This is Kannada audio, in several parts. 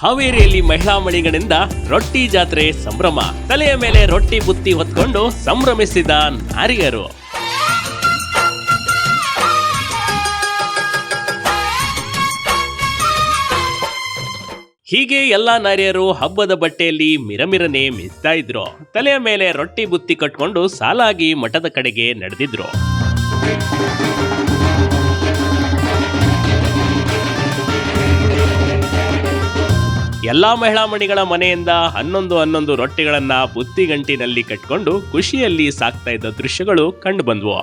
ಹಾವೇರಿಯಲ್ಲಿ ಮಹಿಳಾ ಮಣಿಗಳಿಂದ ರೊಟ್ಟಿ ಜಾತ್ರೆ ಸಂಭ್ರಮ. ತಲೆಯ ಮೇಲೆ ರೊಟ್ಟಿ ಬುತ್ತಿ ಹೊತ್ಕೊಂಡು ಸಂಭ್ರಮಿಸಿದ ನಾರಿಯರು. ಹೀಗೆ ಎಲ್ಲಾ ನಾರಿಯರು ಹಬ್ಬದ ಬಟ್ಟೆಯಲ್ಲಿ ಮಿರಮಿರನೆ ಮಿಂಚ್ತಾ ಇದ್ರು. ತಲೆಯ ಮೇಲೆ ರೊಟ್ಟಿ ಬುತ್ತಿ ಕಟ್ಕೊಂಡು ಸಾಲಾಗಿ ಮಠದ ಕಡೆಗೆ ನಡೆದಿದ್ರು. ಎಲ್ಲಾ ಮಹಿಳಾ ಮಣಿಗಳ ಮನೆಯಿಂದ ಹನ್ನೊಂದು ರೊಟ್ಟಿಗಳನ್ನ ಬುತ್ತಿ ಗಂಟಿನಲ್ಲಿ ಕಟ್ಕೊಂಡು ಖುಷಿಯಲ್ಲಿ ಸಾಕ್ತಾ ಇದ್ದ ದೃಶ್ಯಗಳು ಕಂಡು ಬಂದ್ವು.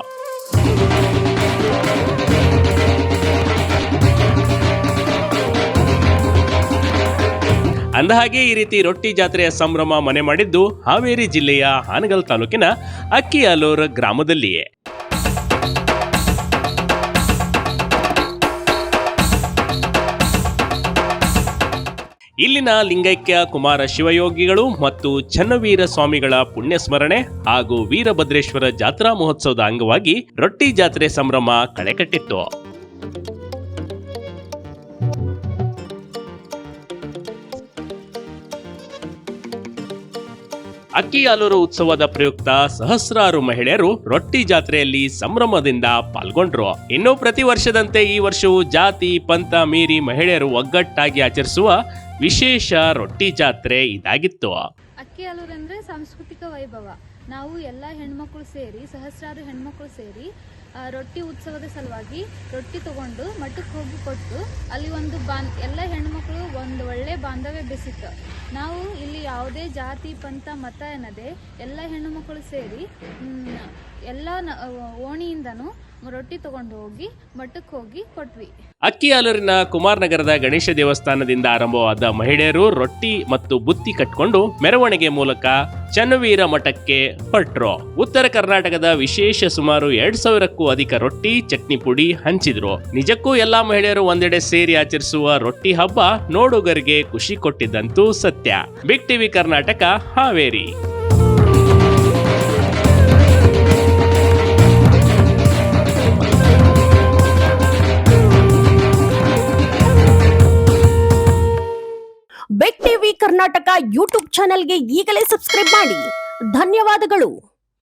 ಅಂದಹಾಗೆ ಈ ರೀತಿ ರೊಟ್ಟಿ ಜಾತ್ರೆಯ ಸಂಭ್ರಮ ಮನೆ ಮಾಡಿದ್ದು ಹಾವೇರಿ ಜಿಲ್ಲೆಯ ಹಾನಗಲ್ ತಾಲೂಕಿನ ಅಕ್ಕಿಯಾಲೂರ್ ಗ್ರಾಮದಲ್ಲಿಯೇ. ಇಲ್ಲಿನ ಲಿಂಗೈಕ್ಯ ಕುಮಾರ ಶಿವಯೋಗಿಗಳು ಮತ್ತು ಚನ್ನವೀರ ಸ್ವಾಮಿಗಳ ಪುಣ್ಯಸ್ಮರಣೆ ಹಾಗೂ ವೀರಭದ್ರೇಶ್ವರ ಜಾತ್ರಾ ಮಹೋತ್ಸವದ ಅಂಗವಾಗಿ ರೊಟ್ಟಿ ಜಾತ್ರೆ ಸಂಭ್ರಮ ಕಳೆಕಟ್ಟಿತ್ತು. ಅಕ್ಕಿಯಾಲೂರು ಉತ್ಸವದ ಪ್ರಯುಕ್ತ ಸಹಸ್ರಾರು ಮಹಿಳೆಯರು ರೊಟ್ಟಿ ಜಾತ್ರೆಯಲ್ಲಿ ಸಂಭ್ರಮದಿಂದ ಪಾಲ್ಗೊಂಡ್ರು. ಇನ್ನು ಪ್ರತಿ ವರ್ಷದಂತೆ ಈ ವರ್ಷವೂ ಜಾತಿ ಪಂಥ ಮೀರಿ ಮಹಿಳೆಯರು ಒಗ್ಗಟ್ಟಾಗಿ ಆಚರಿಸುವ ವಿಶೇಷ ರೊಟ್ಟಿ ಜಾತ್ರೆ ಇದಾಗಿತ್ತು. ಅಕ್ಕಿಯಾಲೂರು ಅಂದ್ರೆ ಸಾಂಸ್ಕೃತಿಕ ವೈಭವ. ನಾವು ಎಲ್ಲ ಹೆಣ್ಮಕ್ಳು ಸೇರಿ ಸಹಸ್ರಾರು ಹೆಣ್ಮಕ್ಳು ಸೇರಿ ರೊಟ್ಟಿ ಉತ್ಸವದ ಸಲುವಾಗಿ ರೊಟ್ಟಿ ತಗೊಂಡು ಮಠಕ್ಕೆ ಹೋಗಿ ಕೊಟ್ಟು ಅಲ್ಲಿ ಒಂದು ಎಲ್ಲ ಹೆಣ್ಮಕ್ಳು ಒಂದು ಒಳ್ಳೆ ಬಾಂಧವ್ಯ ಬೆಸಿತ್ತು. ನಾವು ಇಲ್ಲಿ ಯಾವುದೇ ಜಾತಿ ಪಂಥ ಮತ ಎನ್ನದೆ ಎಲ್ಲ ಹೆಣ್ಣುಮಕ್ಕಳು ಸೇರಿ ಎಲ್ಲ ಓಣಿಯಿಂದನೂ ರೊಟ್ಟಿ ತಗೊಂಡು ಹೋಗಿ ಮಠಕ್ಕೆ ಹೋಗಿ ಕೊಟ್ವಿ. ಅಕ್ಕಿಯಾಲೂರಿನ ಕುಮಾರನಗರದ ಗಣೇಶ ದೇವಸ್ಥಾನದಿಂದ ಆರಂಭವಾದ ಮಹಿಳೆಯರು ರೊಟ್ಟಿ ಮತ್ತು ಬುತ್ತಿ ಕಟ್ಕೊಂಡು ಮೆರವಣಿಗೆ ಮೂಲಕ ಚನ್ನವೀರ ಮಠಕ್ಕೆ ಹೊರಟ್ರು. ಉತ್ತರ ಕರ್ನಾಟಕದ ವಿಶೇಷ ಸುಮಾರು 2000ಕ್ಕೂ ಅಧಿಕ ರೊಟ್ಟಿ ಚಟ್ನಿ ಪುಡಿ ಹಂಚಿದ್ರು. ನಿಜಕ್ಕೂ ಎಲ್ಲಾ ಮಹಿಳೆಯರು ಒಂದೆಡೆ ಸೇರಿ ಆಚರಿಸುವ ರೊಟ್ಟಿ ಹಬ್ಬ ನೋಡುಗರಿಗೆ ಖುಷಿ ಕೊಟ್ಟಿದ್ದಂತೂ ಸತ್ಯ. Big TV Karnataka, Haveri. Big TV Karnataka YouTube ಚಾನೆಲ್ಗೆ ಈಗಲೇ ಸಬ್ಸ್ಕ್ರೈಬ್ ಮಾಡಿ. ಧನ್ಯವಾದಗಳು.